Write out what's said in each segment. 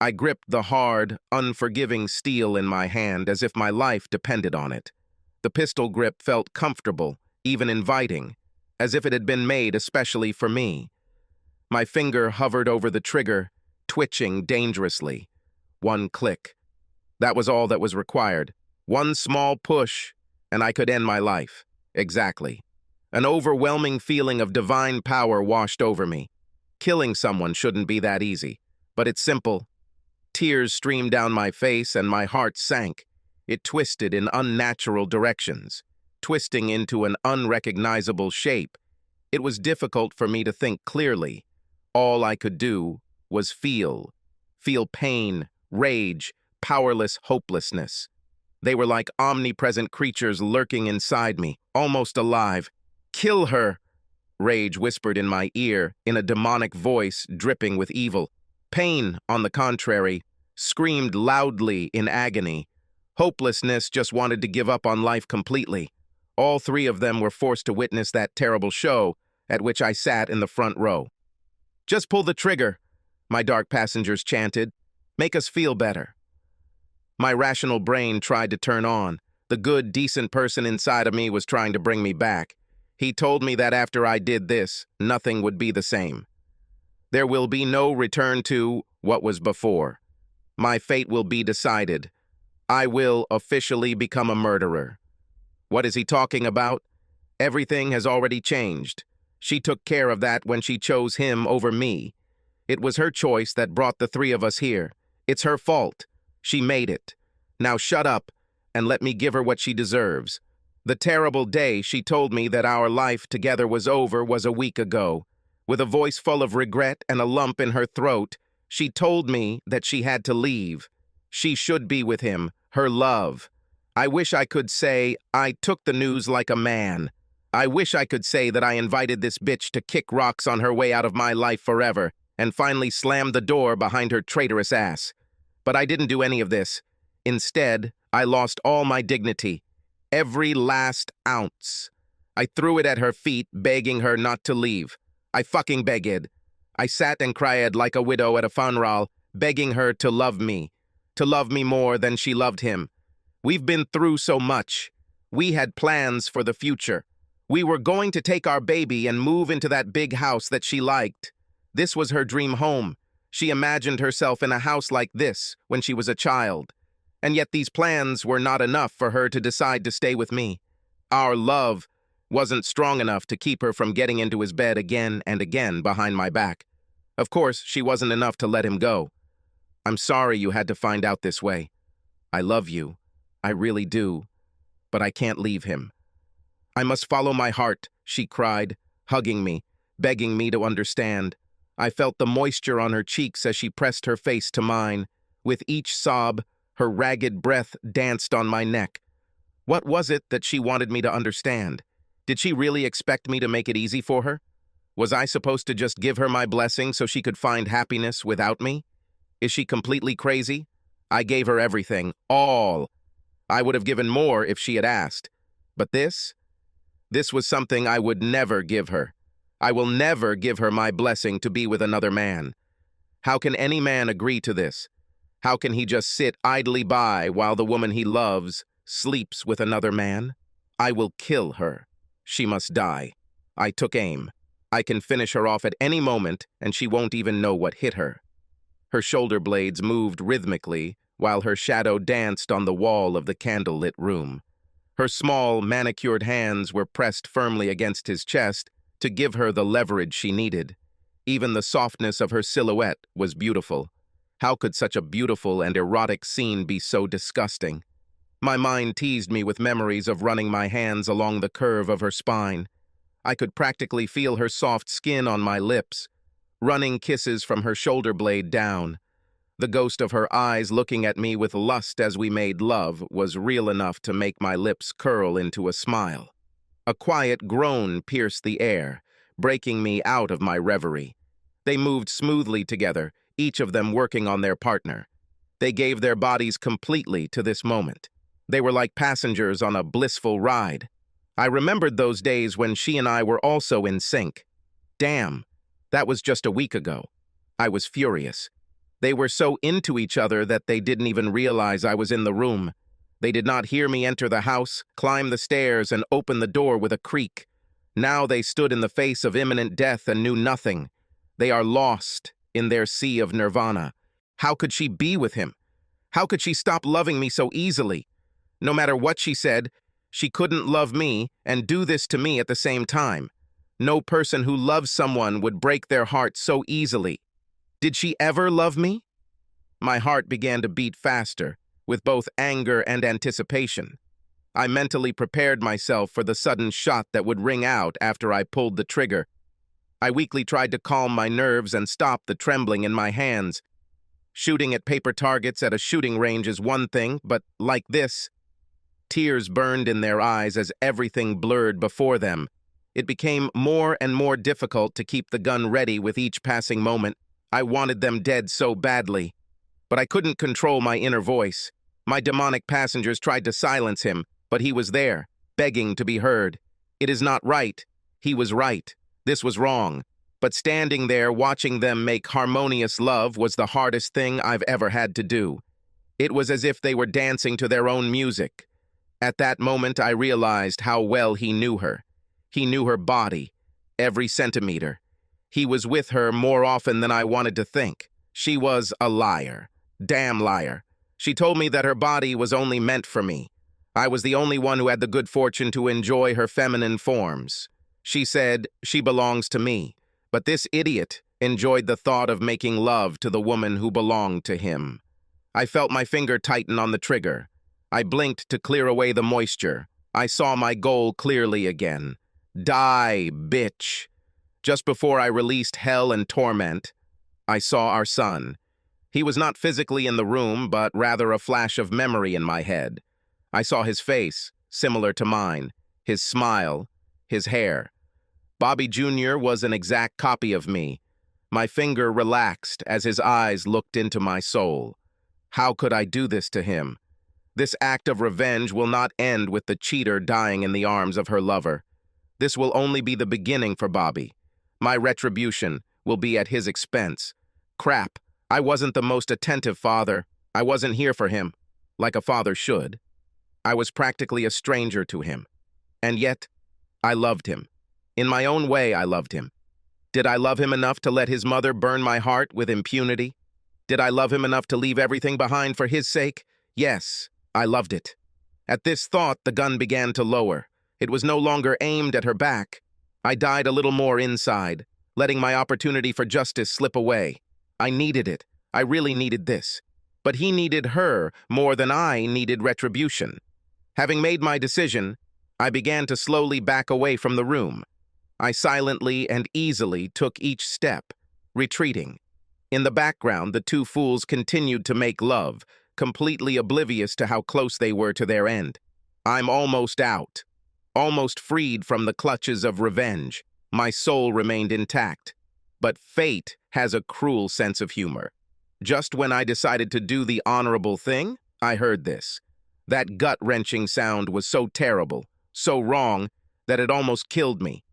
I gripped the hard, unforgiving steel in my hand as if my life depended on it. The pistol grip felt comfortable, even inviting, as if it had been made especially for me. My finger hovered over the trigger, twitching dangerously. One click. That was all that was required. One small push, and I could end my life. Exactly. An overwhelming feeling of divine power washed over me. Killing someone shouldn't be that easy, but it's simple. Tears streamed down my face and my heart sank. It twisted in unnatural directions, twisting into an unrecognizable shape. It was difficult for me to think clearly. All I could do was feel pain, rage, powerless hopelessness. They were like omnipresent creatures lurking inside me, almost alive. "Kill her!" Rage whispered in my ear, in a demonic voice dripping with evil. Pain, on the contrary, screamed loudly in agony. Hopelessness just wanted to give up on life completely. All three of them were forced to witness that terrible show, at which I sat in the front row. "Just pull the trigger," my dark passengers chanted. "Make us feel better." My rational brain tried to turn on. The good, decent person inside of me was trying to bring me back. He told me that after I did this, nothing would be the same. There will be no return to what was before. My fate will be decided. I will officially become a murderer. What is he talking about? Everything has already changed. She took care of that when she chose him over me. It was her choice that brought the three of us here. It's her fault. She made it. Now shut up and let me give her what she deserves. The terrible day she told me that our life together was over was a week ago. With a voice full of regret and a lump in her throat, she told me that she had to leave. She should be with him, her love. I wish I could say I took the news like a man. I wish I could say that I invited this bitch to kick rocks on her way out of my life forever and finally slammed the door behind her traitorous ass. But I didn't do any of this. Instead, I lost all my dignity. Every last ounce. I threw it at her feet, begging her not to leave. I fucking begged. I sat and cried like a widow at a funeral, begging her to love me more than she loved him. We've been through so much. We had plans for the future. We were going to take our baby and move into that big house that she liked. This was her dream home. She imagined herself in a house like this when she was a child. And yet these plans were not enough for her to decide to stay with me. Our love wasn't strong enough to keep her from getting into his bed again and again behind my back. Of course, she wasn't enough to let him go. "I'm sorry you had to find out this way. I love you. I really do. But I can't leave him. I must follow my heart," she cried, hugging me, begging me to understand. I felt the moisture on her cheeks as she pressed her face to mine. With each sob, her ragged breath danced on my neck. What was it that she wanted me to understand? Did she really expect me to make it easy for her? Was I supposed to just give her my blessing so she could find happiness without me? Is she completely crazy? I gave her everything, all. I would have given more if she had asked. But this was something I would never give her. I will never give her my blessing to be with another man. How can any man agree to this? How can he just sit idly by while the woman he loves sleeps with another man? I will kill her. She must die. I took aim. I can finish her off at any moment, and she won't even know what hit her. Her shoulder blades moved rhythmically, while her shadow danced on the wall of the candlelit room. Her small, manicured hands were pressed firmly against his chest to give her the leverage she needed. Even the softness of her silhouette was beautiful. How could such a beautiful and erotic scene be so disgusting? My mind teased me with memories of running my hands along the curve of her spine. I could practically feel her soft skin on my lips, running kisses from her shoulder blade down. The ghost of her eyes looking at me with lust as we made love was real enough to make my lips curl into a smile. A quiet groan pierced the air, breaking me out of my reverie. They moved smoothly together, each of them working on their partner. They gave their bodies completely to this moment. They were like passengers on a blissful ride. I remembered those days when she and I were also in sync. Damn, that was just a week ago. I was furious. They were so into each other that they didn't even realize I was in the room. They did not hear me enter the house, climb the stairs, and open the door with a creak. Now they stood in the face of imminent death and knew nothing. They are lost in their sea of nirvana. How could she be with him? How could she stop loving me so easily? No matter what she said, she couldn't love me and do this to me at the same time. No person who loves someone would break their heart so easily. Did she ever love me? My heart began to beat faster, with both anger and anticipation. I mentally prepared myself for the sudden shot that would ring out after I pulled the trigger. I weakly tried to calm my nerves and stop the trembling in my hands. Shooting at paper targets at a shooting range is one thing, but like this, tears burned in their eyes as everything blurred before them. It became more and more difficult to keep the gun ready with each passing moment. I wanted them dead so badly. But I couldn't control my inner voice. My demonic passengers tried to silence him, but he was there, begging to be heard. It is not right. He was right. This was wrong. But standing there watching them make harmonious love was the hardest thing I've ever had to do. It was as if they were dancing to their own music. At that moment, I realized how well he knew her. He knew her body, every centimeter. He was with her more often than I wanted to think. She was a liar. Damn liar. She told me that her body was only meant for me. I was the only one who had the good fortune to enjoy her feminine forms. She said she belongs to me, but this idiot enjoyed the thought of making love to the woman who belonged to him. I felt my finger tighten on the trigger. I blinked to clear away the moisture. I saw my goal clearly again. Die, bitch. Just before I released hell and torment, I saw our son. He was not physically in the room, but rather a flash of memory in my head. I saw his face, similar to mine, his smile, his hair. Bobby Jr. was an exact copy of me. My finger relaxed as his eyes looked into my soul. How could I do this to him? This act of revenge will not end with the cheater dying in the arms of her lover. This will only be the beginning for Bobby. My retribution will be at his expense. Crap, I wasn't the most attentive father. I wasn't here for him, like a father should. I was practically a stranger to him. And yet, I loved him. In my own way, I loved him. Did I love him enough to let his mother burn my heart with impunity? Did I love him enough to leave everything behind for his sake? Yes, I loved it. At this thought, the gun began to lower. It was no longer aimed at her back. I died a little more inside, letting my opportunity for justice slip away. I needed it. I really needed this. But he needed her more than I needed retribution. Having made my decision, I began to slowly back away from the room. I silently and easily took each step, retreating. In the background, the two fools continued to make love, completely oblivious to how close they were to their end. I'm almost out. Almost freed from the clutches of revenge. My soul remained intact. But fate has a cruel sense of humor. Just when I decided to do the honorable thing, I heard this. That gut-wrenching sound was so terrible, so wrong, that it almost killed me.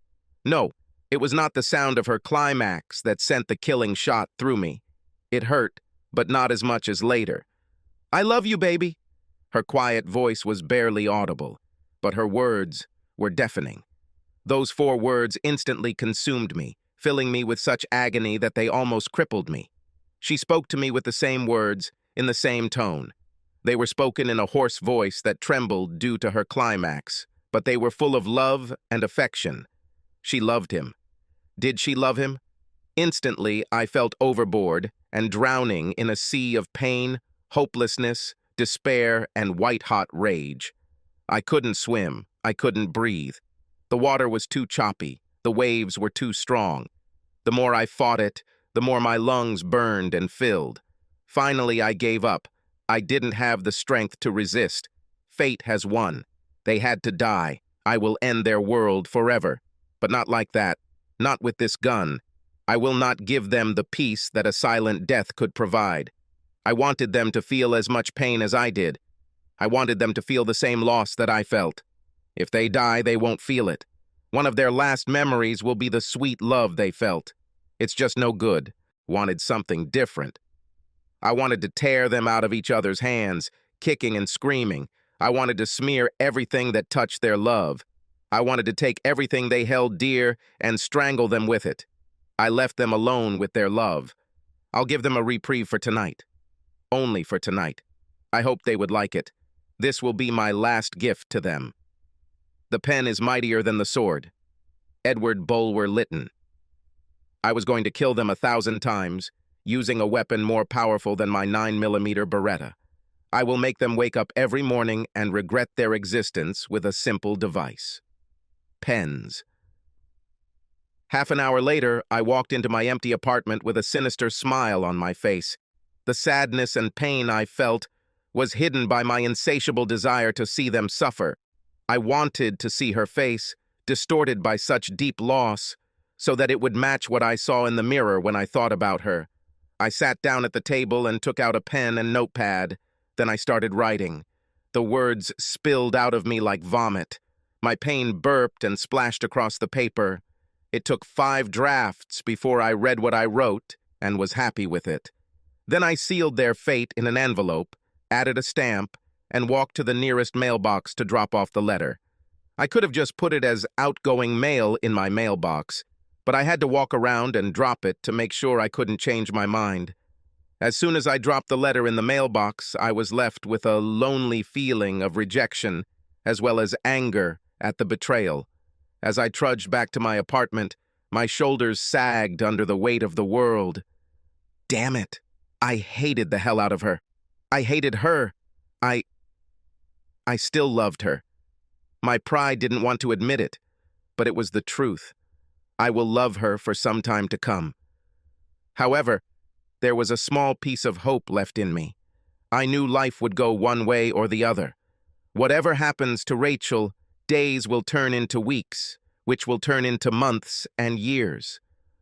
No, it was not the sound of her climax that sent the killing shot through me. It hurt, but not as much as later. "I love you, baby." Her quiet voice was barely audible, but her words were deafening. Those 4 words instantly consumed me, filling me with such agony that they almost crippled me. She spoke to me with the same words, in the same tone. They were spoken in a hoarse voice that trembled due to her climax, but they were full of love and affection. She loved him. Did she love him? Instantly, I felt overboard and drowning in a sea of pain, hopelessness, despair, and white-hot rage. I couldn't swim. I couldn't breathe. The water was too choppy. The waves were too strong. The more I fought it, the more my lungs burned and filled. Finally, I gave up. I didn't have the strength to resist. Fate has won. They had to die. I will end their world forever. But not like that. Not with this gun. I will not give them the peace that a silent death could provide. I wanted them to feel as much pain as I did. I wanted them to feel the same loss that I felt. If they die, they won't feel it. One of their last memories will be the sweet love they felt. It's just no good. Wanted something different. I wanted to tear them out of each other's hands, kicking and screaming. I wanted to smear everything that touched their love. I wanted to take everything they held dear and strangle them with it. I left them alone with their love. I'll give them a reprieve for tonight. Only for tonight. I hope they would like it. This will be my last gift to them. The pen is mightier than the sword. Edward Bulwer Lytton. I was going to kill them 1,000 times, using a weapon more powerful than my 9mm Beretta. I will make them wake up every morning and regret their existence with a simple device. Pens. Half an hour later, I walked into my empty apartment with a sinister smile on my face. The sadness and pain I felt was hidden by my insatiable desire to see them suffer. I wanted to see her face, distorted by such deep loss, so that it would match what I saw in the mirror when I thought about her. I sat down at the table and took out a pen and notepad. Then I started writing. The words spilled out of me like vomit. My pain burped and splashed across the paper. It took 5 drafts before I read what I wrote and was happy with it. Then I sealed their fate in an envelope, added a stamp, and walked to the nearest mailbox to drop off the letter. I could have just put it as outgoing mail in my mailbox, but I had to walk around and drop it to make sure I couldn't change my mind. As soon as I dropped the letter in the mailbox, I was left with a lonely feeling of rejection, as well as anger at the betrayal. As I trudged back to my apartment, my shoulders sagged under the weight of the world. Damn it! I hated the hell out of her. I hated her. I still loved her. My pride didn't want to admit it, but it was the truth. I will love her for some time to come. However, there was a small piece of hope left in me. I knew life would go one way or the other. Whatever happens to Rachel, days will turn into weeks, which will turn into months and years.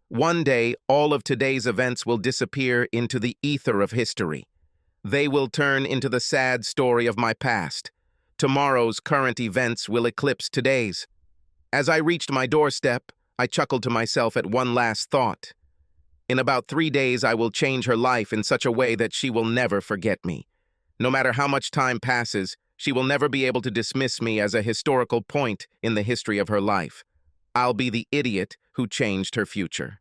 One day, all of today's events will disappear into the ether of history. They will turn into the sad story of my past. Tomorrow's current events will eclipse today's. As I reached my doorstep, I chuckled to myself at one last thought. In about 3 days, I will change her life in such a way that she will never forget me. No matter how much time passes, she will never be able to dismiss me as a historical point in the history of her life. I'll be the idiot who changed her future.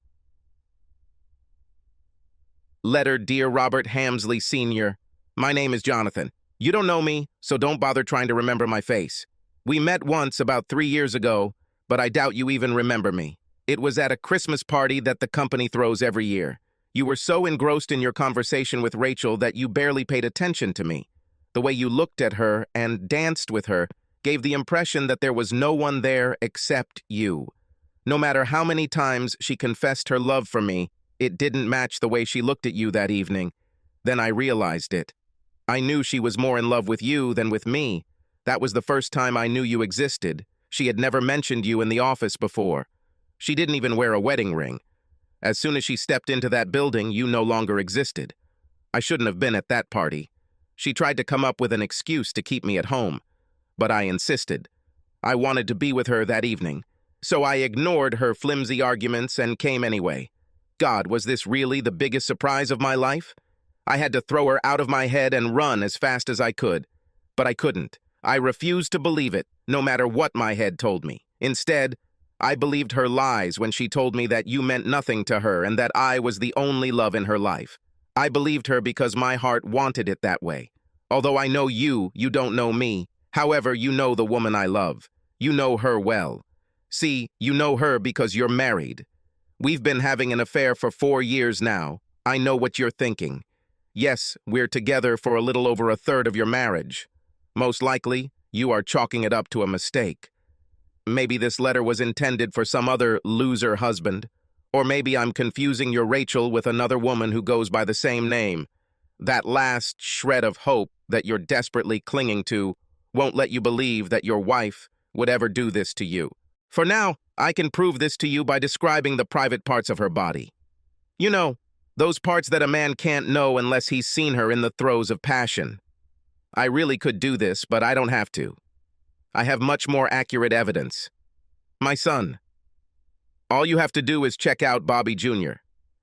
Letter, dear Robert Hamsley Sr. My name is Jonathan. You don't know me, so don't bother trying to remember my face. We met once about 3 years ago, but I doubt you even remember me. It was at a Christmas party that the company throws every year. You were so engrossed in your conversation with Rachel that you barely paid attention to me. The way you looked at her and danced with her gave the impression that there was no one there except you. No matter how many times she confessed her love for me, it didn't match the way she looked at you that evening. Then I realized it. I knew she was more in love with you than with me. That was the first time I knew you existed. She had never mentioned you in the office before. She didn't even wear a wedding ring. As soon as she stepped into that building, you no longer existed. I shouldn't have been at that party. She tried to come up with an excuse to keep me at home, but I insisted. I wanted to be with her that evening, so I ignored her flimsy arguments and came anyway. God, was this really the biggest surprise of my life? I had to throw her out of my head and run as fast as I could. But I couldn't. I refused to believe it, no matter what my head told me. Instead, I believed her lies when she told me that you meant nothing to her and that I was the only love in her life. I believed her because my heart wanted it that way. Although I know you don't know me. However, you know the woman I love. You know her well. See, you know her because you're married. We've been having an affair for 4 years now. I know what you're thinking. Yes, we're together for a little over a third of your marriage. Most likely, you are chalking it up to a mistake. Maybe this letter was intended for some other loser husband. Or maybe I'm confusing your Rachel with another woman who goes by the same name. That last shred of hope that you're desperately clinging to won't let you believe that your wife would ever do this to you. For now, I can prove this to you by describing the private parts of her body. You know, those parts that a man can't know unless he's seen her in the throes of passion. I really could do this, but I don't have to. I have much more accurate evidence. My son. All you have to do is check out Bobby Jr.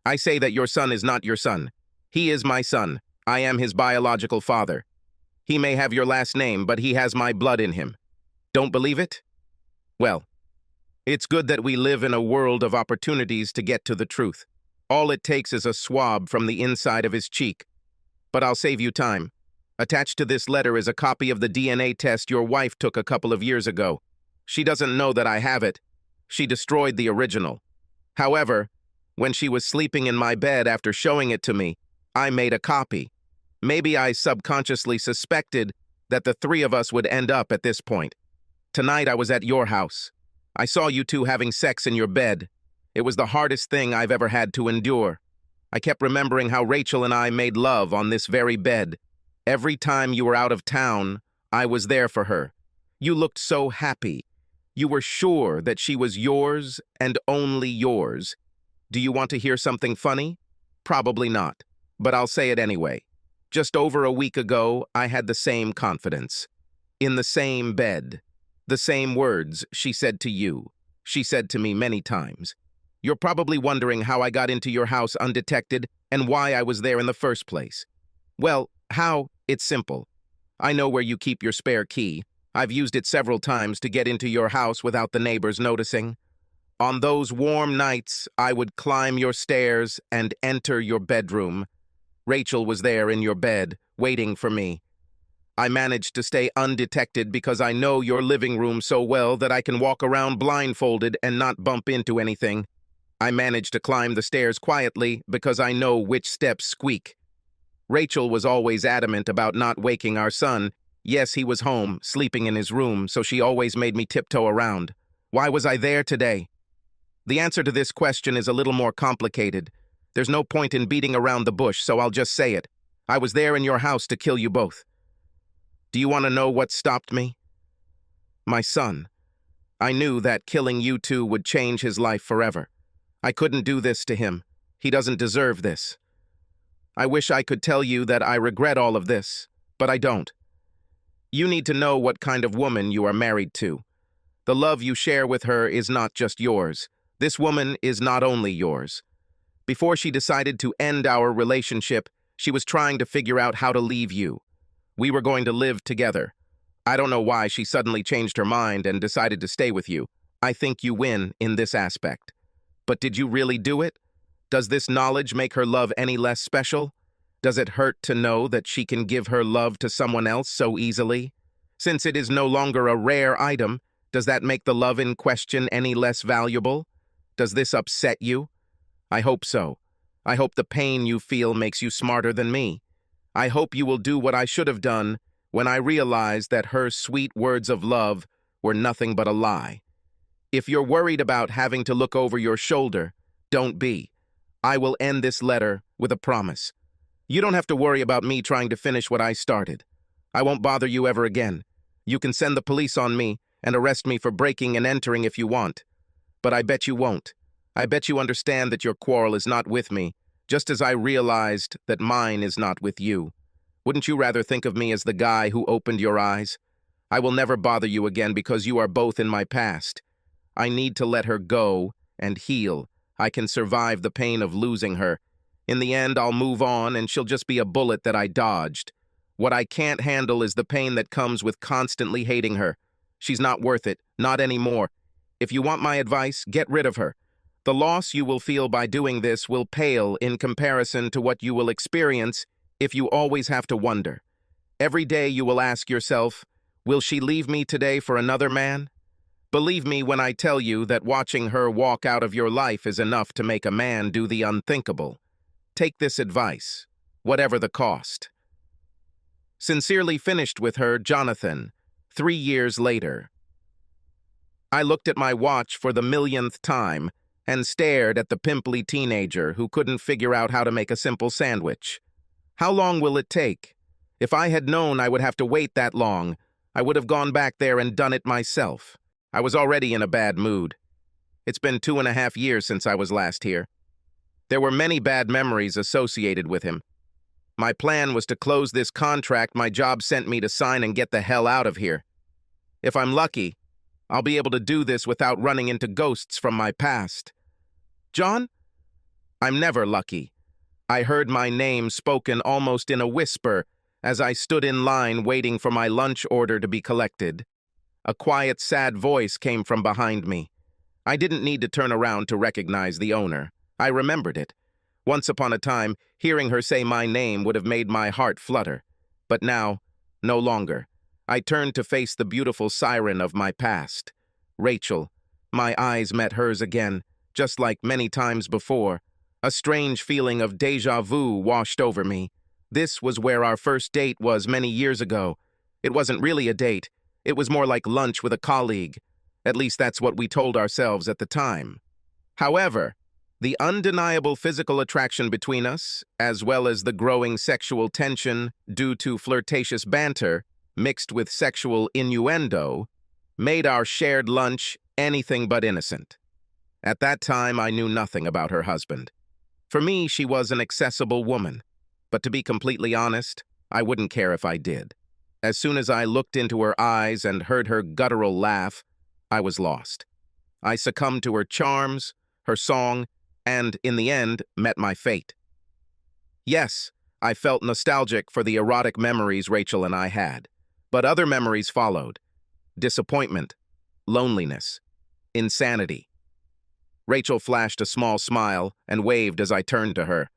I say that your son is not your son. He is my son. I am his biological father. He may have your last name, but he has my blood in him. Don't believe it? Well, it's good that we live in a world of opportunities to get to the truth. All it takes is a swab from the inside of his cheek. But I'll save you time. Attached to this letter is a copy of the DNA test your wife took a couple of years ago. She doesn't know that I have it. She destroyed the original. However, when she was sleeping in my bed after showing it to me, I made a copy. Maybe I subconsciously suspected that the three of us would end up at this point. Tonight I was at your house. I saw you two having sex in your bed. It was the hardest thing I've ever had to endure. I kept remembering how Rachel and I made love on this very bed. Every time you were out of town, I was there for her. You looked so happy. You were sure that she was yours and only yours. Do you want to hear something funny? Probably not, but I'll say it anyway. Just over a week ago, I had the same confidence. In the same bed. The same words she said to you. She said to me many times. You're probably wondering how I got into your house undetected and why I was there in the first place. Well, how? It's simple. I know where you keep your spare key. I've used it several times to get into your house without the neighbors noticing. On those warm nights, I would climb your stairs and enter your bedroom. Rachel was there in your bed, waiting for me. I managed to stay undetected because I know your living room so well that I can walk around blindfolded and not bump into anything. I managed to climb the stairs quietly because I know which steps squeak. Rachel was always adamant about not waking our son. Yes, he was home, sleeping in his room, so she always made me tiptoe around. Why was I there today? The answer to this question is a little more complicated. There's no point in beating around the bush, so I'll just say it. I was there in your house to kill you both. Do you want to know what stopped me? My son. I knew that killing you two would change his life forever. I couldn't do this to him. He doesn't deserve this. I wish I could tell you that I regret all of this, but I don't. You need to know what kind of woman you are married to. The love you share with her is not just yours. This woman is not only yours. Before she decided to end our relationship, she was trying to figure out how to leave you. We were going to live together. I don't know why she suddenly changed her mind and decided to stay with you. I think you win in this aspect. But did you really do it? Does this knowledge make her love any less special? Does it hurt to know that she can give her love to someone else so easily? Since it is no longer a rare item, does that make the love in question any less valuable? Does this upset you? I hope so. I hope the pain you feel makes you smarter than me. I hope you will do what I should have done when I realized that her sweet words of love were nothing but a lie. If you're worried about having to look over your shoulder, don't be. I will end this letter with a promise. You don't have to worry about me trying to finish what I started. I won't bother you ever again. You can send the police on me and arrest me for breaking and entering if you want. But I bet you won't. I bet you understand that your quarrel is not with me, just as I realized that mine is not with you. Wouldn't you rather think of me as the guy who opened your eyes? I will never bother you again because you are both in my past. I need to let her go and heal. I can survive the pain of losing her. In the end, I'll move on and she'll just be a bullet that I dodged. What I can't handle is the pain that comes with constantly hating her. She's not worth it, not anymore. If you want my advice, get rid of her. The loss you will feel by doing this will pale in comparison to what you will experience if you always have to wonder. Every day you will ask yourself, will she leave me today for another man? Believe me when I tell you that watching her walk out of your life is enough to make a man do the unthinkable. Take this advice, whatever the cost. Sincerely finished with her, Jonathan, 3 years later. I looked at my watch for the millionth time and stared at the pimply teenager who couldn't figure out how to make a simple sandwich. How long will it take? If I had known I would have to wait that long, I would have gone back there and done it myself. I was already in a bad mood. It's been 2.5 years since I was last here. There were many bad memories associated with him. My plan was to close this contract my job sent me to sign and get the hell out of here. If I'm lucky, I'll be able to do this without running into ghosts from my past. John? I'm never lucky. I heard my name spoken almost in a whisper as I stood in line waiting for my lunch order to be collected. A quiet, sad voice came from behind me. I didn't need to turn around to recognize the owner. I remembered it. Once upon a time, hearing her say my name would have made my heart flutter. But now, no longer. I turned to face the beautiful siren of my past. Rachel. My eyes met hers again, just like many times before. A strange feeling of déjà vu washed over me. This was where our first date was many years ago. It wasn't really a date. It was more like lunch with a colleague. At least that's what we told ourselves at the time. However, the undeniable physical attraction between us, as well as the growing sexual tension due to flirtatious banter, mixed with sexual innuendo, made our shared lunch anything but innocent. At that time, I knew nothing about her husband. For me, she was an accessible woman. But to be completely honest, I wouldn't care if I did. As soon as I looked into her eyes and heard her guttural laugh, I was lost. I succumbed to her charms, her song, and, in the end, met my fate. Yes, I felt nostalgic for the erotic memories Rachel and I had. But other memories followed. Disappointment, loneliness, insanity. Rachel flashed a small smile and waved as I turned to her.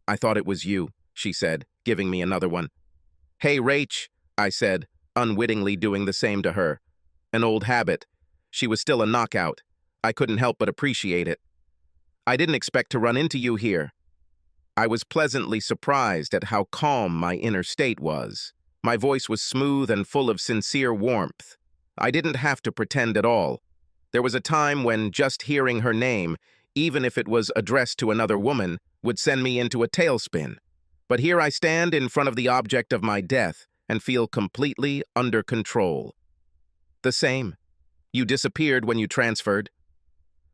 "I thought it was you," she said, giving me another one. "Hey, Rach," I said, unwittingly doing the same to her. An old habit. She was still a knockout. I couldn't help but appreciate it. "I didn't expect to run into you here." I was pleasantly surprised at how calm my inner state was. My voice was smooth and full of sincere warmth. I didn't have to pretend at all. There was a time when just hearing her name, even if it was addressed to another woman, would send me into a tailspin. But here I stand in front of the object of my death and feel completely under control. "The same. You disappeared when you transferred."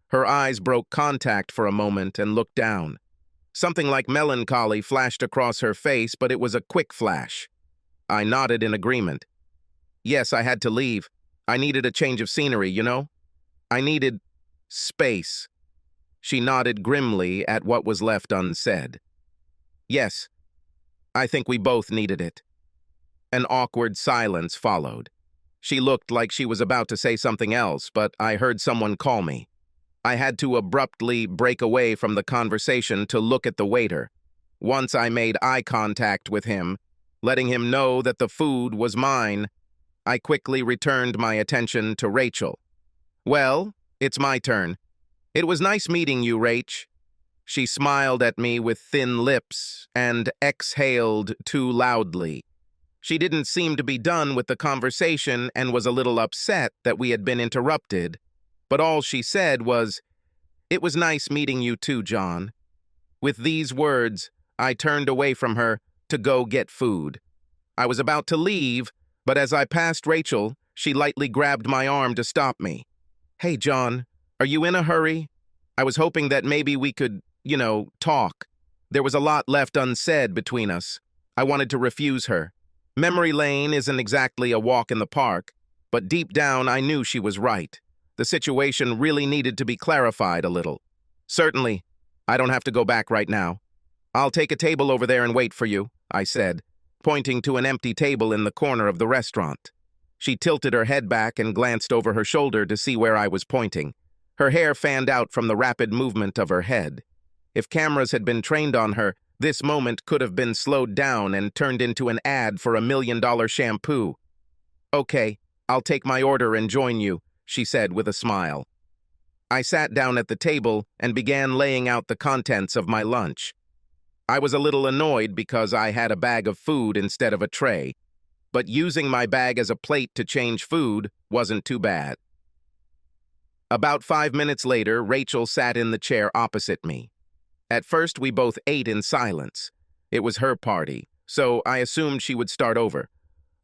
Her eyes broke contact for a moment and looked down. Something like melancholy flashed across her face, but it was a quick flash. I nodded in agreement. "Yes, I had to leave. I needed a change of scenery, you know? I needed space." She nodded grimly at what was left unsaid. "Yes, I think we both needed it." An awkward silence followed. She looked like she was about to say something else, but I heard someone call me. I had to abruptly break away from the conversation to look at the waiter. Once I made eye contact with him, letting him know that the food was mine, I quickly returned my attention to Rachel. "Well, it's my turn. It was nice meeting you, Rach." She smiled at me with thin lips and exhaled too loudly. She didn't seem to be done with the conversation and was a little upset that we had been interrupted. But all she said was, "It was nice meeting you too, John." With these words, I turned away from her to go get food. I was about to leave, but as I passed Rachel, she lightly grabbed my arm to stop me. "Hey, John, are you in a hurry? I was hoping that maybe we could, talk." There was a lot left unsaid between us. I wanted to refuse her. Memory lane isn't exactly a walk in the park, but deep down I knew she was right. The situation really needed to be clarified a little. "Certainly. I don't have to go back right now. I'll take a table over there and wait for you," I said, pointing to an empty table in the corner of the restaurant. She tilted her head back and glanced over her shoulder to see where I was pointing. Her hair fanned out from the rapid movement of her head. If cameras had been trained on her, this moment could have been slowed down and turned into an ad for $1 million shampoo. "Okay, I'll take my order and join you," she said with a smile. I sat down at the table and began laying out the contents of my lunch. I was a little annoyed because I had a bag of food instead of a tray, but using my bag as a plate to change food wasn't too bad. About 5 minutes later, Rachel sat in the chair opposite me. At first, we both ate in silence. It was her party, so I assumed she would start over.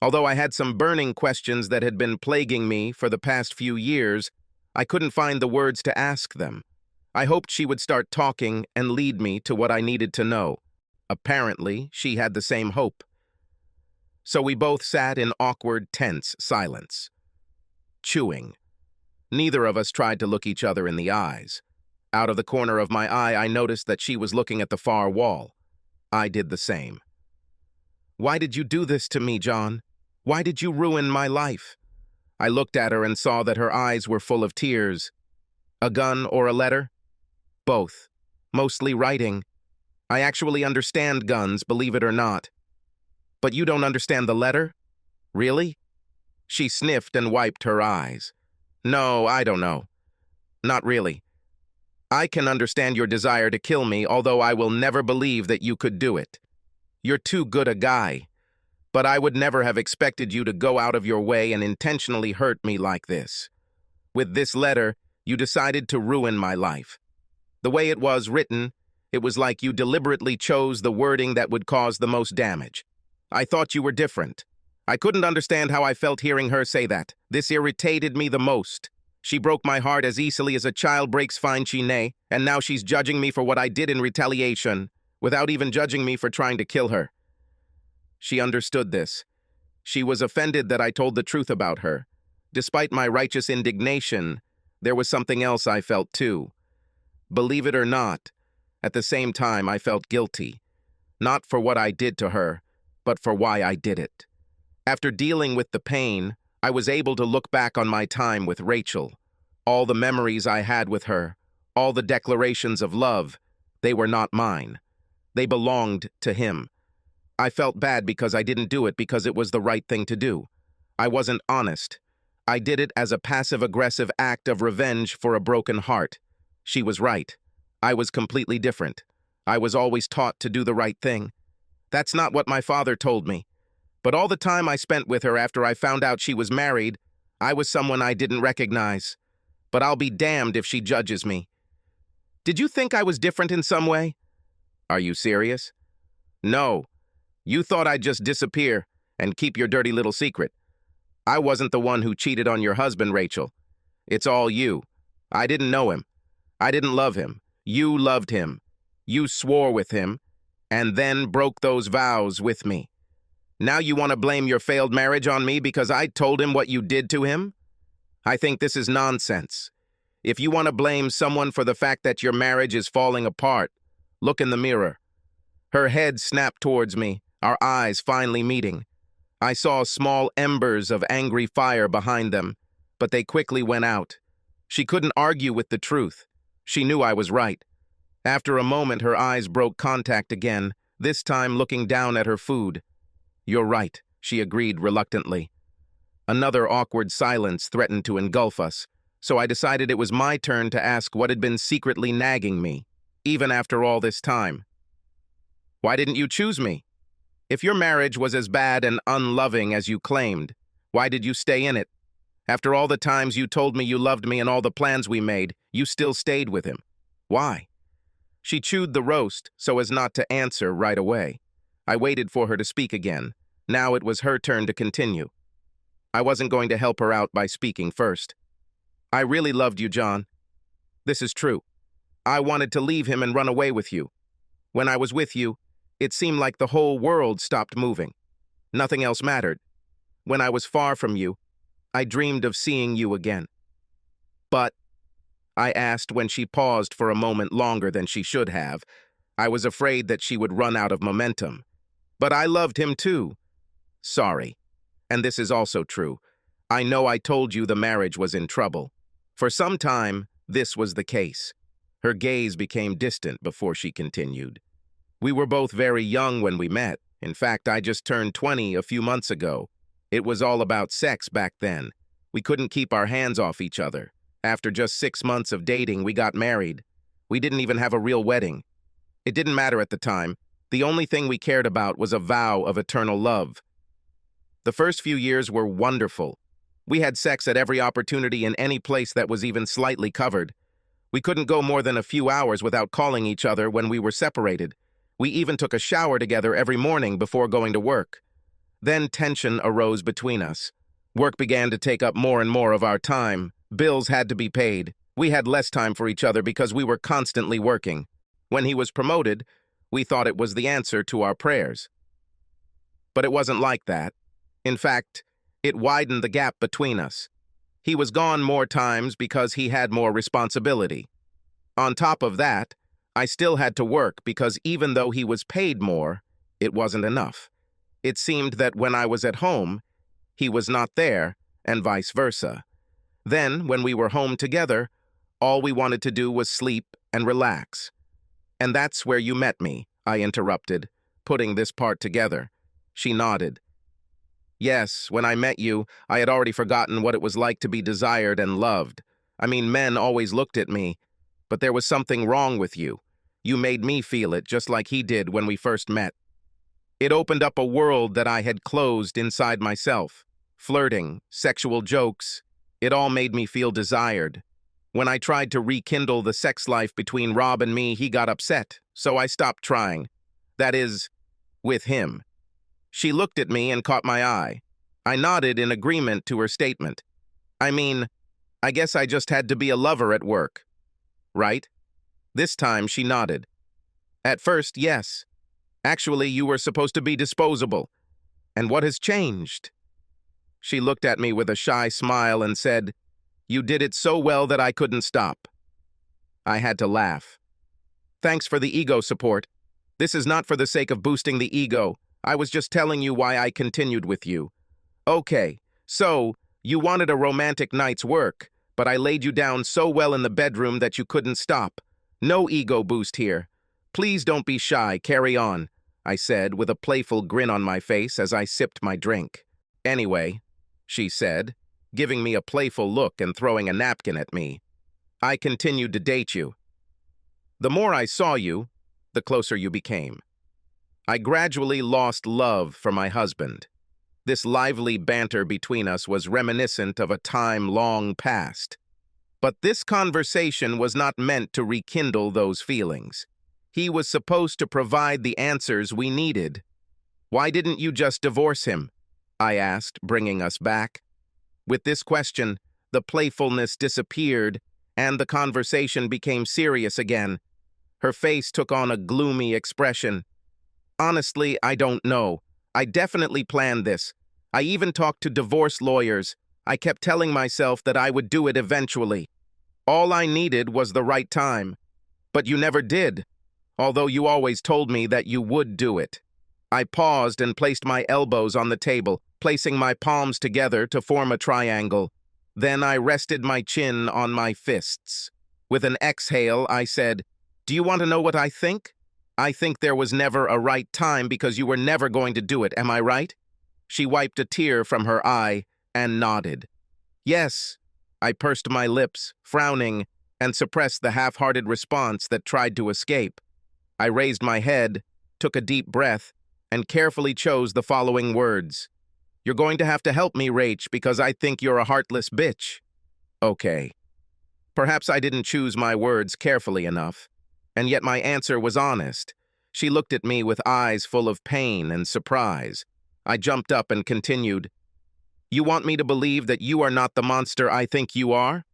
Although I had some burning questions that had been plaguing me for the past few years, I couldn't find the words to ask them. I hoped she would start talking and lead me to what I needed to know. Apparently, she had the same hope. So we both sat in awkward, tense silence. Chewing. Neither of us tried to look each other in the eyes. Out of the corner of my eye, I noticed that she was looking at the far wall. I did the same. "Why did you do this to me, John? Why did you ruin my life?" I looked at her and saw that her eyes were full of tears. "A gun or a letter?" "Both. Mostly writing. I actually understand guns, believe it or not." "But you don't understand the letter? Really?" She sniffed and wiped her eyes. "No, I don't know. Not really. I can understand your desire to kill me, although I will never believe that you could do it. You're too good a guy. But I would never have expected you to go out of your way and intentionally hurt me like this. With this letter, you decided to ruin my life. The way it was written, it was like you deliberately chose the wording that would cause the most damage. I thought you were different. I couldn't understand how I felt hearing her say that. This irritated me the most. She broke my heart as easily as a child breaks fine chine, and now she's judging me for what I did in retaliation, without even judging me for trying to kill her. She understood this. She was offended that I told the truth about her. Despite my righteous indignation, there was something else I felt too. Believe it or not, at the same time I felt guilty. Not for what I did to her, but for why I did it. After dealing with the pain, I was able to look back on my time with Rachel. All the memories I had with her, all the declarations of love, they were not mine. They belonged to him. I felt bad because I didn't do it because it was the right thing to do. I wasn't honest. I did it as a passive-aggressive act of revenge for a broken heart. She was right. I was completely different. I was always taught to do the right thing. That's not what my father told me. But all the time I spent with her after I found out she was married, I was someone I didn't recognize. But I'll be damned if she judges me. Did you think I was different in some way? Are you serious? No. You thought I'd just disappear and keep your dirty little secret. I wasn't the one who cheated on your husband, Rachel. It's all you. I didn't know him. I didn't love him. You loved him. You swore with him, and then broke those vows with me. Now you want to blame your failed marriage on me because I told him what you did to him? I think this is nonsense. If you want to blame someone for the fact that your marriage is falling apart, look in the mirror. Her head snapped towards me, our eyes finally meeting. I saw small embers of angry fire behind them, but they quickly went out. She couldn't argue with the truth. She knew I was right. After a moment, her eyes broke contact again, this time looking down at her food. "You're right," she agreed reluctantly. Another awkward silence threatened to engulf us, so I decided it was my turn to ask what had been secretly nagging me, even after all this time. "Why didn't you choose me? If your marriage was as bad and unloving as you claimed, why did you stay in it? After all the times you told me you loved me and all the plans we made, you still stayed with him. Why?" She chewed the roast so as not to answer right away. I waited for her to speak again. Now it was her turn to continue. I wasn't going to help her out by speaking first. "I really loved you, John. This is true. I wanted to leave him and run away with you. When I was with you, it seemed like the whole world stopped moving. Nothing else mattered. When I was far from you, I dreamed of seeing you again." "But," I asked when she paused for a moment longer than she should have. I was afraid that she would run out of momentum. "But I loved him too." "Sorry. And this is also true. I know I told you the marriage was in trouble. For some time, this was the case." Her gaze became distant before she continued. "We were both very young when we met. In fact, I just turned 20 a few months ago. It was all about sex back then. We couldn't keep our hands off each other. After just 6 months of dating, we got married. We didn't even have a real wedding. It didn't matter at the time. The only thing we cared about was a vow of eternal love. The first few years were wonderful. We had sex at every opportunity in any place that was even slightly covered. We couldn't go more than a few hours without calling each other when we were separated. We even took a shower together every morning before going to work. Then tension arose between us. Work began to take up more and more of our time. Bills had to be paid. We had less time for each other because we were constantly working. When he was promoted, we thought it was the answer to our prayers. But it wasn't like that. In fact, it widened the gap between us. He was gone more times because he had more responsibility. On top of that, I still had to work because even though he was paid more, it wasn't enough. It seemed that when I was at home, he was not there, and vice versa. Then, when we were home together, all we wanted to do was sleep and relax. And that's where you met me, I interrupted, putting this part together. She nodded. Yes, when I met you, I had already forgotten what it was like to be desired and loved. I mean, men always looked at me, but there was something wrong with you. You made me feel it just like he did when we first met. It opened up a world that I had closed inside myself. Flirting, sexual jokes, it all made me feel desired. When I tried to rekindle the sex life between Rob and me, he got upset, so I stopped trying. That is, with him. She looked at me and caught my eye. I nodded in agreement to her statement. I mean, I guess I just had to be a lover at work. Right? This time she nodded. At first, yes. Actually, you were supposed to be disposable. And what has changed? She looked at me with a shy smile and said, You did it so well that I couldn't stop. I had to laugh. Thanks for the ego support. This is not for the sake of boosting the ego. I was just telling you why I continued with you. Okay, so, you wanted a romantic night's work, but I laid you down so well in the bedroom that you couldn't stop. No ego boost here. Please don't be shy, carry on, I said with a playful grin on my face as I sipped my drink. Anyway, she said, giving me a playful look and throwing a napkin at me. I continued to date you. The more I saw you, the closer you became. I gradually lost love for my husband. This lively banter between us was reminiscent of a time long past. But this conversation was not meant to rekindle those feelings. He was supposed to provide the answers we needed. Why didn't you just divorce him? I asked, bringing us back. With this question, the playfulness disappeared, and the conversation became serious again. Her face took on a gloomy expression. Honestly, I don't know. I definitely planned this. I even talked to divorce lawyers. I kept telling myself that I would do it eventually. All I needed was the right time. But you never did, although you always told me that you would do it. I paused and placed my elbows on the table, placing my palms together to form a triangle. Then I rested my chin on my fists. With an exhale, I said, Do you want to know what I think? I think there was never a right time because you were never going to do it, am I right? She wiped a tear from her eye and nodded. Yes, I pursed my lips, frowning, and suppressed the half-hearted response that tried to escape. I raised my head, took a deep breath, and carefully chose the following words. You're going to have to help me, Rach, because I think you're a heartless bitch. Okay. Perhaps I didn't choose my words carefully enough, and yet my answer was honest. She looked at me with eyes full of pain and surprise. I jumped up and continued, You want me to believe that you are not the monster I think you are?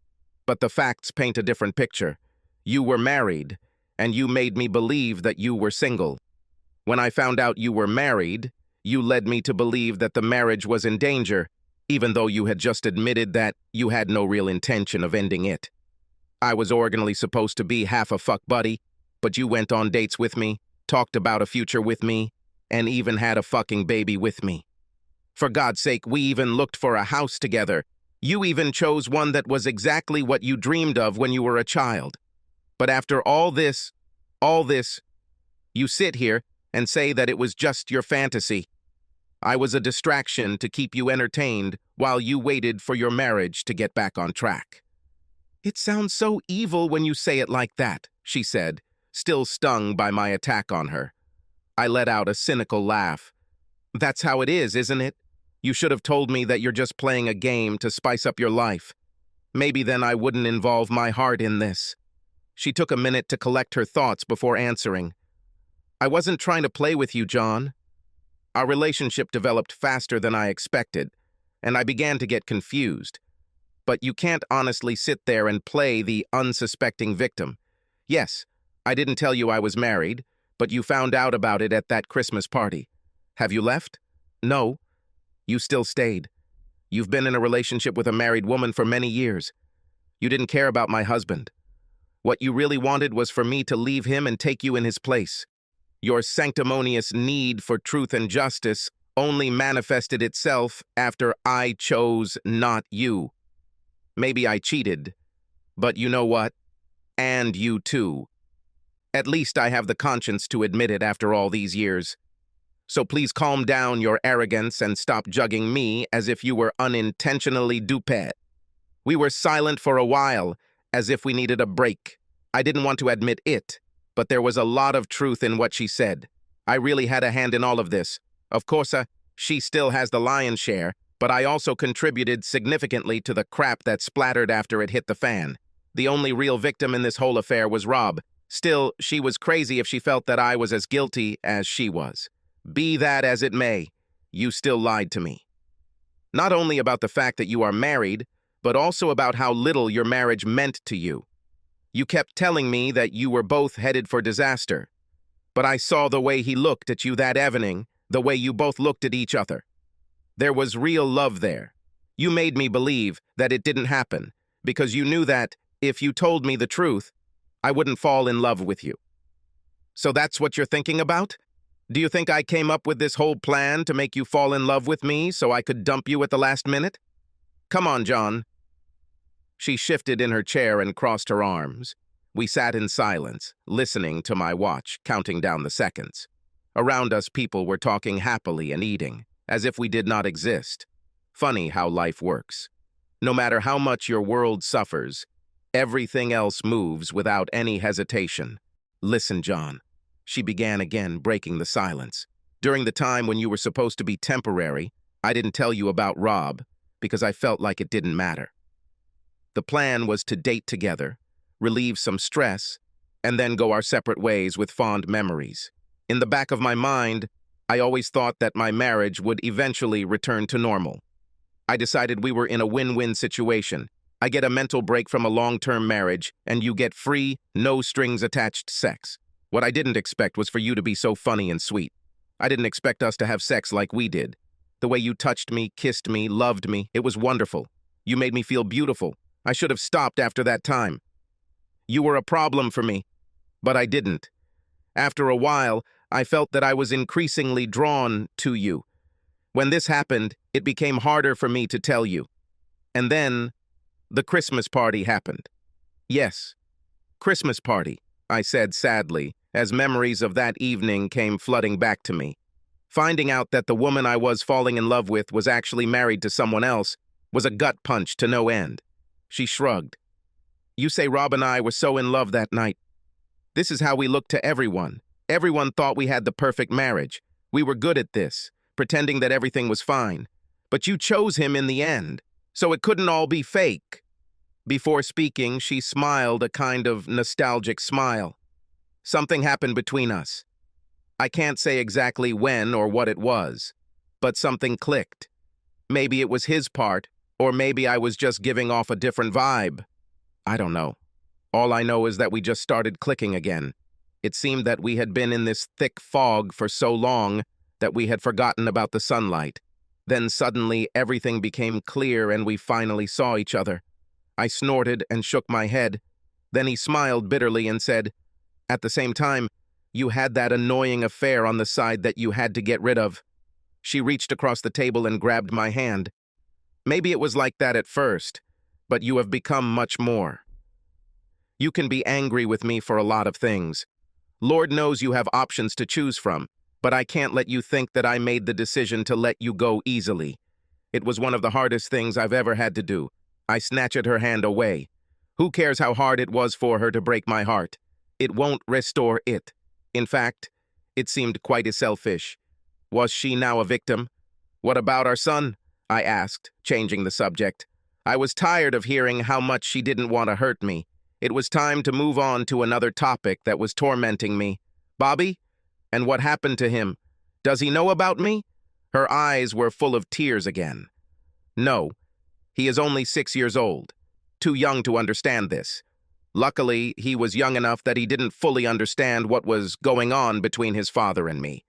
But the facts paint a different picture. You were married, and you made me believe that you were single. When I found out you were married, you led me to believe that the marriage was in danger, even though you had just admitted that you had no real intention of ending it. I was originally supposed to be half a fuck buddy, but you went on dates with me, talked about a future with me, and even had a fucking baby with me. For God's sake, we even looked for a house together. You even chose one that was exactly what you dreamed of when you were a child. But after all this, you sit here and say that it was just your fantasy. I was a distraction to keep you entertained while you waited for your marriage to get back on track. It sounds so evil when you say it like that, she said, still stung by my attack on her. I let out a cynical laugh. That's how it is, isn't it? You should have told me that you're just playing a game to spice up your life. Maybe then I wouldn't involve my heart in this. She took a minute to collect her thoughts before answering. I wasn't trying to play with you, John. Our relationship developed faster than I expected, and I began to get confused. But you can't honestly sit there and play the unsuspecting victim. Yes, I didn't tell you I was married, but you found out about it at that Christmas party. Have you left? No. You still stayed. You've been in a relationship with a married woman for many years. You didn't care about my husband. What you really wanted was for me to leave him and take you in his place. Your sanctimonious need for truth and justice only manifested itself after I chose not you. Maybe I cheated, but you know what? And you too. At least I have the conscience to admit it after all these years. So please calm down your arrogance and stop jugging me as if you were unintentionally duped. We were silent for a while, as if we needed a break. I didn't want to admit it, but there was a lot of truth in what she said. I really had a hand in all of this. Of course, she still has the lion's share, but I also contributed significantly to the crap that splattered after it hit the fan. The only real victim in this whole affair was Rob. Still, she was crazy if she felt that I was as guilty as she was. Be that as it may, you still lied to me. Not only about the fact that you are married, but also about how little your marriage meant to you. You kept telling me that you were both headed for disaster. But I saw the way he looked at you that evening, the way you both looked at each other. There was real love there. You made me believe that it didn't happen, because you knew that, if you told me the truth, I wouldn't fall in love with you. So that's what you're thinking about? Do you think I came up with this whole plan to make you fall in love with me so I could dump you at the last minute? Come on, John. She shifted in her chair and crossed her arms. We sat in silence, listening to my watch, counting down the seconds. Around us, people were talking happily and eating, as if we did not exist. Funny how life works. No matter how much your world suffers, everything else moves without any hesitation. Listen, John. She began again, breaking the silence. During the time when you were supposed to be temporary, I didn't tell you about Rob, because I felt like it didn't matter. The plan was to date together, relieve some stress, and then go our separate ways with fond memories. In the back of my mind, I always thought that my marriage would eventually return to normal. I decided we were in a win-win situation. I get a mental break from a long-term marriage, and you get free, no-strings-attached sex. What I didn't expect was for you to be so funny and sweet. I didn't expect us to have sex like we did. The way you touched me, kissed me, loved me, it was wonderful. You made me feel beautiful. I should have stopped after that time. You were a problem for me, but I didn't. After a while, I felt that I was increasingly drawn to you. When this happened, it became harder for me to tell you. And then, the Christmas party happened. Yes, Christmas party, I said sadly, as memories of that evening came flooding back to me. Finding out that the woman I was falling in love with was actually married to someone else was a gut punch to no end. She shrugged. You say Rob and I were so in love that night. This is how we looked to everyone. Everyone thought we had the perfect marriage. We were good at this, pretending that everything was fine. But you chose him in the end, so it couldn't all be fake. Before speaking, she smiled a kind of nostalgic smile. Something happened between us. I can't say exactly when or what it was, but something clicked. Maybe it was his part, or maybe I was just giving off a different vibe. I don't know. All I know is that we just started clicking again. It seemed that we had been in this thick fog for so long that we had forgotten about the sunlight. Then suddenly everything became clear and we finally saw each other. I snorted and shook my head. Then he smiled bitterly and said, "At the same time, you had that annoying affair on the side that you had to get rid of." She reached across the table and grabbed my hand. Maybe it was like that at first, but you have become much more. You can be angry with me for a lot of things. Lord knows you have options to choose from, but I can't let you think that I made the decision to let you go easily. It was one of the hardest things I've ever had to do. I snatched her hand away. Who cares how hard it was for her to break my heart? It won't restore it. In fact, it seemed quite as selfish. Was she now a victim? What about our son? I asked, changing the subject. I was tired of hearing how much she didn't want to hurt me. It was time to move on to another topic that was tormenting me. Bobby? And what happened to him? Does he know about me? Her eyes were full of tears again. No. He is only 6 years old. Too young to understand this. Luckily, he was young enough that he didn't fully understand what was going on between his father and me.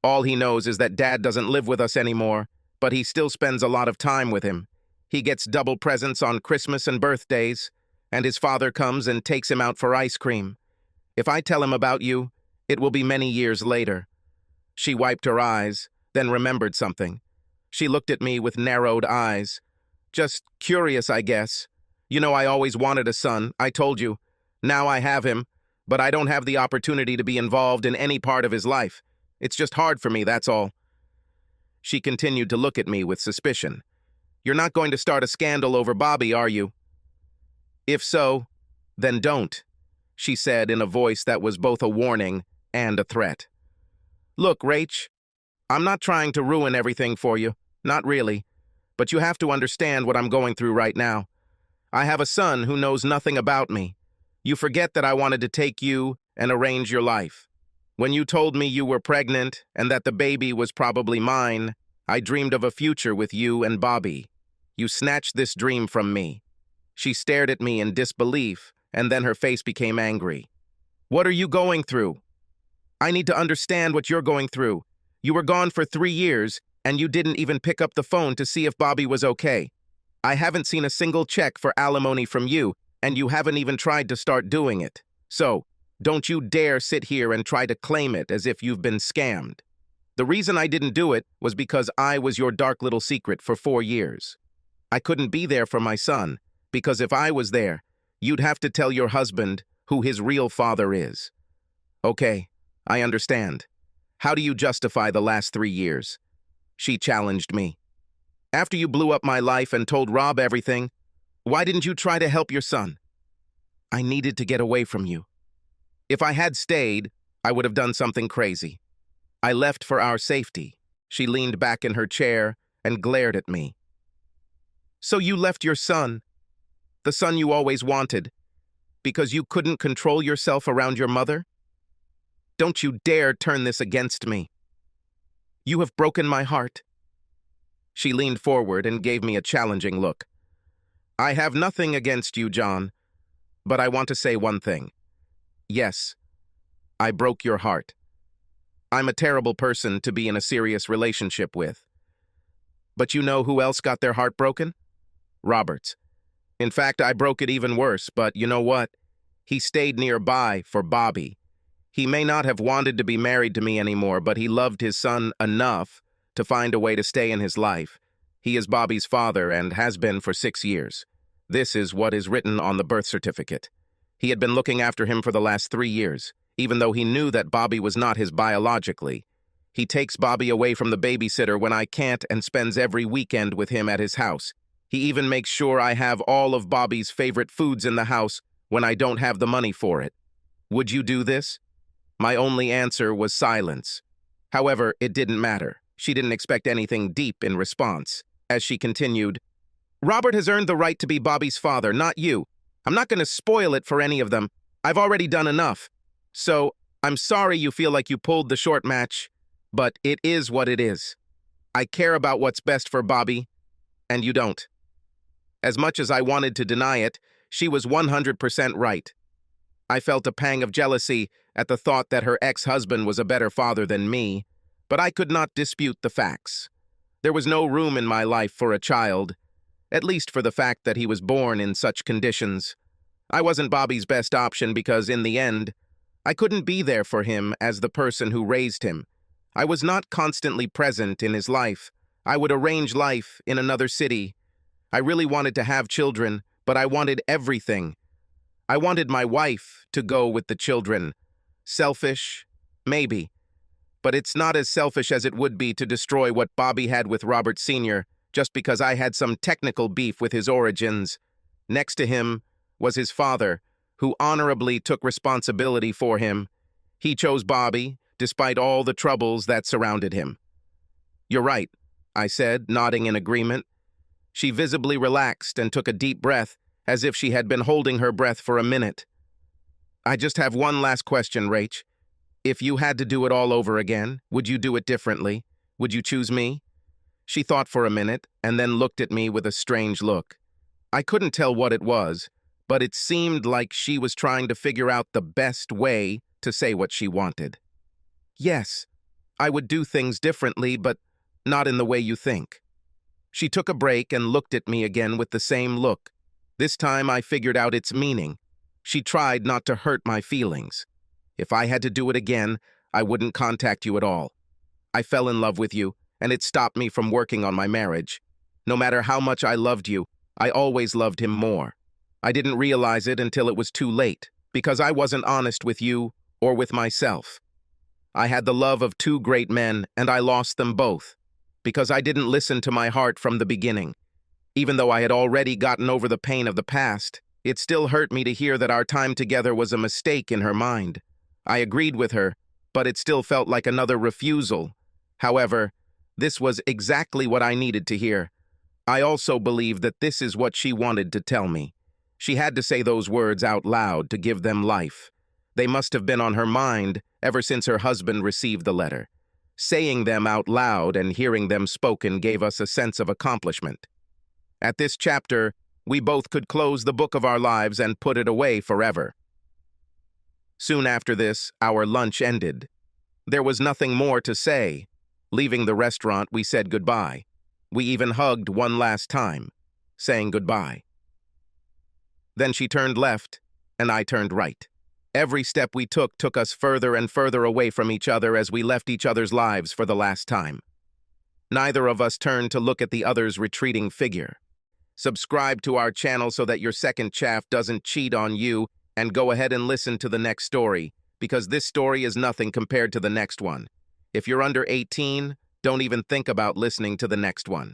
All he knows is that Dad doesn't live with us anymore, but he still spends a lot of time with him. He gets double presents on Christmas and birthdays. and his father comes and takes him out for ice cream. If I tell him about you, it will be many years later." She wiped her eyes, then remembered something. She looked at me with narrowed eyes. "Just curious, I guess. You know, I always wanted a son, I told you. Now I have him, but I don't have the opportunity to be involved in any part of his life. It's just hard for me, that's all." She continued to look at me with suspicion. "You're not going to start a scandal over Bobby, are you?" "If so, then don't," she said in a voice that was both a warning and a threat. "Look, Rach, I'm not trying to ruin everything for you, not really, but you have to understand what I'm going through right now. I have a son who knows nothing about me. You forget that I wanted to take you and arrange your life. When you told me you were pregnant and that the baby was probably mine, I dreamed of a future with you and Bobby. You snatched this dream from me." She stared at me in disbelief, and then her face became angry. "What are you going through? I need to understand what you're going through. You were gone for 3 years, and you didn't even pick up the phone to see if Bobby was okay. I haven't seen a single check for alimony from you, and you haven't even tried to start doing it. So, don't you dare sit here and try to claim it as if you've been scammed. The reason I didn't do it was because I was your dark little secret for 4 years. I couldn't be there for my son, because if I was there, you'd have to tell your husband who his real father is." "Okay, I understand. How do you justify the last 3 years?" She challenged me. "After you blew up my life and told Rob everything, why didn't you try to help your son?" "I needed to get away from you. If I had stayed, I would have done something crazy. I left for our safety." She leaned back in her chair and glared at me. "So you left your son, the son you always wanted, because you couldn't control yourself around your mother? Don't you dare turn this against me. You have broken my heart." She leaned forward and gave me a challenging look. "I have nothing against you, John, but I want to say one thing. Yes, I broke your heart. I'm a terrible person to be in a serious relationship with. But you know who else got their heart broken? Roberts. In fact, I broke it even worse, but you know what? He stayed nearby for Bobby. He may not have wanted to be married to me anymore, but he loved his son enough to find a way to stay in his life. He is Bobby's father and has been for 6 years. This is what is written on the birth certificate. He had been looking after him for the last 3 years, even though he knew that Bobby was not his biologically. He takes Bobby away from the babysitter when I can't and spends every weekend with him at his house. He even makes sure I have all of Bobby's favorite foods in the house when I don't have the money for it. Would you do this?" My only answer was silence. However, it didn't matter. She didn't expect anything deep in response. As she continued, "Robert has earned the right to be Bobby's father, not you. I'm not going to spoil it for any of them. I've already done enough. So, I'm sorry you feel like you pulled the short match, but it is what it is. I care about what's best for Bobby, and you don't." As much as I wanted to deny it, she was 100% right. I felt a pang of jealousy at the thought that her ex-husband was a better father than me, but I could not dispute the facts. There was no room in my life for a child, at least for the fact that he was born in such conditions. I wasn't Bobby's best option because, in the end, I couldn't be there for him as the person who raised him. I was not constantly present in his life. I would arrange life in another city. I really wanted to have children, but I wanted everything. I wanted my wife to go with the children. Selfish? Maybe. But it's not as selfish as it would be to destroy what Bobby had with Robert Sr. just because I had some technical beef with his origins. Next to him was his father, who honorably took responsibility for him. He chose Bobby, despite all the troubles that surrounded him. "You're right," I said, nodding in agreement. She visibly relaxed and took a deep breath, as if she had been holding her breath for a minute. "I just have one last question, Rach. If you had to do it all over again, would you do it differently? Would you choose me?" She thought for a minute, and then looked at me with a strange look. I couldn't tell what it was, but it seemed like she was trying to figure out the best way to say what she wanted. "Yes, I would do things differently, but not in the way you think." She took a break and looked at me again with the same look. This time I figured out its meaning. She tried not to hurt my feelings. If I had to do it again, I wouldn't contact you at all. I fell in love with you, and it stopped me from working on my marriage. No matter how much I loved you, I always loved him more. I didn't realize it until it was too late, because I wasn't honest with you or with myself. I had the love of two great men, and I lost them both, because I didn't listen to my heart from the beginning. Even though I had already gotten over the pain of the past, it still hurt me to hear that our time together was a mistake in her mind. I agreed with her, but it still felt like another refusal. However, this was exactly what I needed to hear. I also believe that this is what she wanted to tell me. She had to say those words out loud to give them life. They must have been on her mind ever since her husband received the letter. Saying them out loud and hearing them spoken gave us a sense of accomplishment. At this chapter, we both could close the book of our lives and put it away forever. Soon after this, our lunch ended. There was nothing more to say. Leaving the restaurant, we said goodbye. We even hugged one last time, saying goodbye. Then she turned left, and I turned right. Every step we took us further and further away from each other as we left each other's lives for the last time. Neither of us turned to look at the other's retreating figure. Subscribe to our channel so that your second chaff doesn't cheat on you, and go ahead and listen to the next story, because this story is nothing compared to the next one. If you're under 18, don't even think about listening to the next one.